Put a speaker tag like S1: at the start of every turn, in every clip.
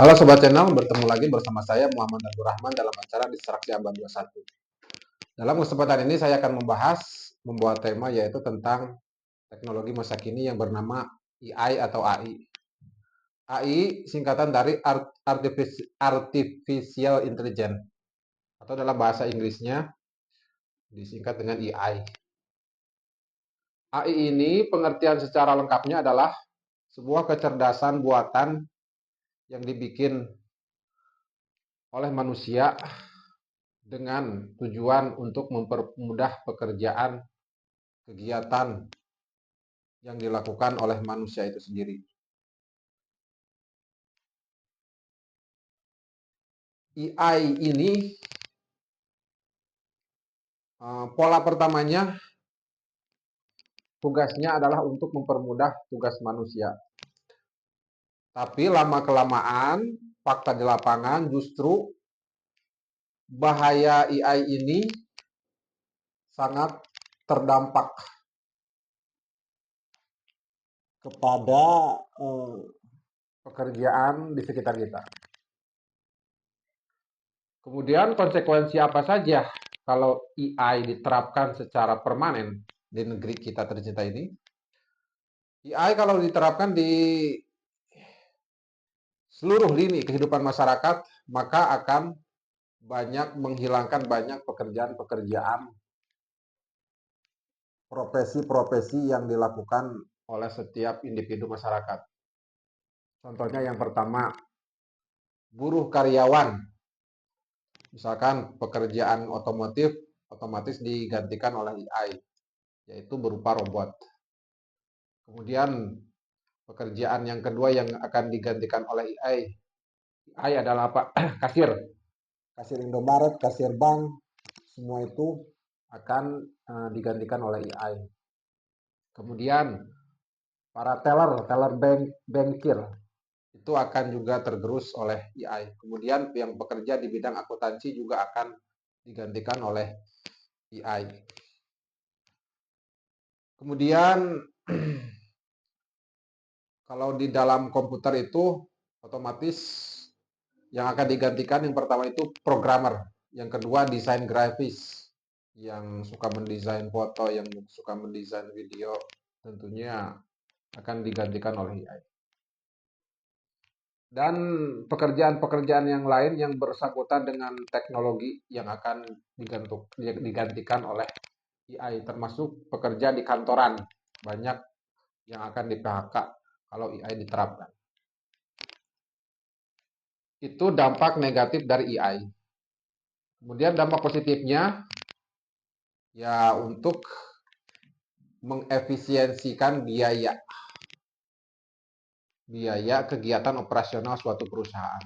S1: Halo Sobat Channel, bertemu lagi bersama saya Muhammad Abdul Rahman dalam acara Distraksi Abad 21. Dalam kesempatan ini saya akan membahas membuat tema yaitu tentang teknologi masa kini yang bernama AI atau AI. AI singkatan dari Artificial Intelligence atau dalam bahasa Inggrisnya disingkat dengan AI. AI ini pengertian secara lengkapnya adalah sebuah kecerdasan buatan yang dibikin oleh manusia dengan tujuan untuk mempermudah pekerjaan kegiatan yang dilakukan oleh manusia itu sendiri. AI ini pola pertamanya tugasnya adalah untuk mempermudah tugas manusia. Tapi lama-kelamaan fakta di lapangan justru bahaya AI ini sangat terdampak kepada pekerjaan di sekitar kita. Kemudian konsekuensi apa saja kalau AI diterapkan secara permanen di negeri kita tercinta ini? AI kalau diterapkan di seluruh lini kehidupan masyarakat, maka akan banyak menghilangkan banyak pekerjaan-pekerjaan, profesi-profesi yang dilakukan oleh setiap individu masyarakat. Contohnya yang pertama, buruh karyawan. Misalkan pekerjaan otomotif otomatis digantikan oleh AI, yaitu berupa robot. Kemudian pekerjaan yang kedua yang akan digantikan oleh AI. AI adalah apa? Kasir. Kasir Indomaret, kasir bank, semua itu akan digantikan oleh AI. Kemudian para teller bankir itu akan juga tergerus oleh AI. Kemudian yang bekerja di bidang akuntansi juga akan digantikan oleh AI. Kemudian kalau di dalam komputer itu otomatis yang akan digantikan yang pertama itu programmer, yang kedua desain grafis, yang suka mendesain foto, yang suka mendesain video, tentunya akan digantikan oleh AI. Dan pekerjaan-pekerjaan yang lain yang bersangkutan dengan teknologi yang akan digantikan oleh AI, termasuk pekerja di kantoran, banyak yang akan di-PHK kalau AI diterapkan. Itu dampak negatif dari AI. Kemudian dampak positifnya, ya untuk mengefisiensikan biaya kegiatan operasional suatu perusahaan.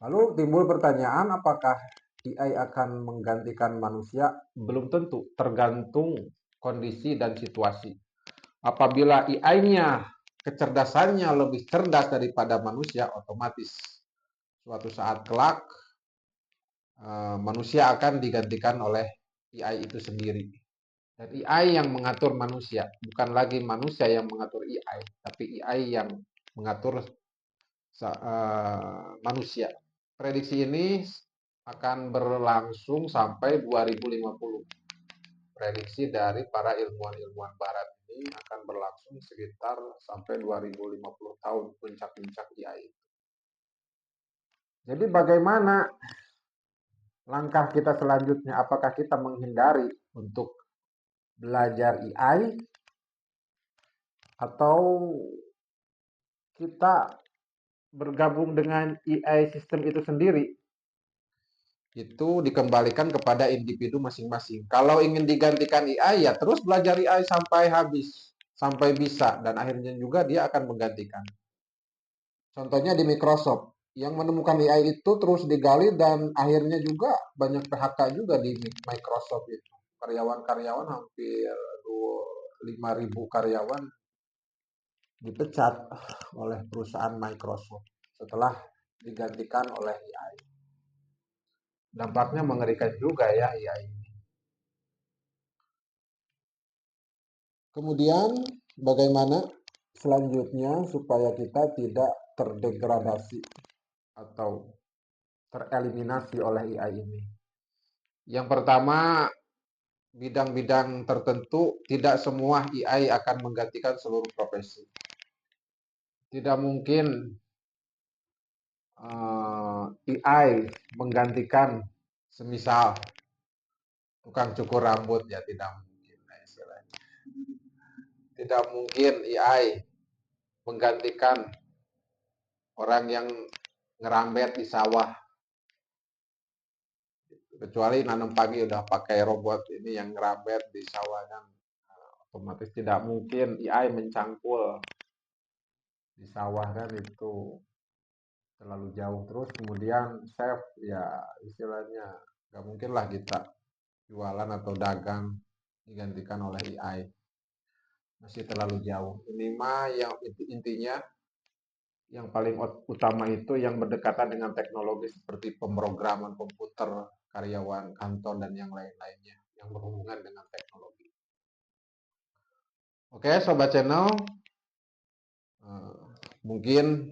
S1: Lalu timbul pertanyaan, apakah AI akan menggantikan manusia? Belum tentu, tergantung kondisi dan situasi. Apabila AI-nya kecerdasannya lebih cerdas daripada manusia, otomatis suatu saat kelak manusia akan digantikan oleh AI itu sendiri. Dan AI yang mengatur manusia, bukan lagi manusia yang mengatur AI, tapi AI yang mengatur manusia. Prediksi ini akan berlangsung sampai 2050. Prediksi dari para ilmuwan-ilmuwan barat ini akan berlangsung sekitar sampai 2050 tahun puncak-puncak AI. Jadi bagaimana langkah kita selanjutnya? Apakah kita menghindari untuk belajar AI atau kita bergabung dengan AI sistem itu sendiri? Itu dikembalikan kepada individu masing-masing. Kalau ingin digantikan AI, ya terus belajar AI sampai habis, sampai bisa, dan akhirnya juga dia akan menggantikan. Contohnya di Microsoft, yang menemukan AI itu terus digali dan akhirnya juga banyak PHK juga di Microsoft itu. Karyawan-karyawan hampir 5.000 karyawan dipecat oleh perusahaan Microsoft setelah digantikan oleh AI. Dampaknya mengerikan juga ya AI. Kemudian bagaimana selanjutnya supaya kita tidak terdegradasi atau tereliminasi oleh AI ini. Yang pertama, bidang-bidang tertentu tidak semua AI akan menggantikan seluruh profesi. Tidak mungkin AI menggantikan semisal tukang cukur rambut, ya tidak mungkin. Tidak mungkin AI menggantikan orang yang ngerambet di sawah, kecuali nanam pagi udah pakai robot ini yang ngerambet di sawah kan, otomatis tidak mungkin AI mencangkul di sawah kan, itu terlalu jauh. Terus kemudian chef, ya istilahnya nggak mungkin lah kita jualan atau dagang digantikan oleh AI, masih terlalu jauh. Ini mah yang intinya yang paling utama itu yang berdekatan dengan teknologi seperti pemrograman komputer, karyawan kantor, dan yang lain-lainnya yang berhubungan dengan teknologi. Oke, Sobat Channel, mungkin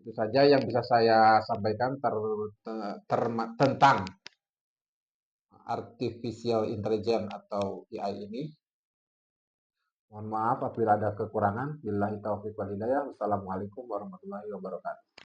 S1: itu saja yang bisa saya sampaikan tentang artificial intelligence atau AI ini. Mohon maaf apabila ada kekurangan. Billahi taufiq wal hidayah. Wassalamualaikum warahmatullahi wabarakatuh.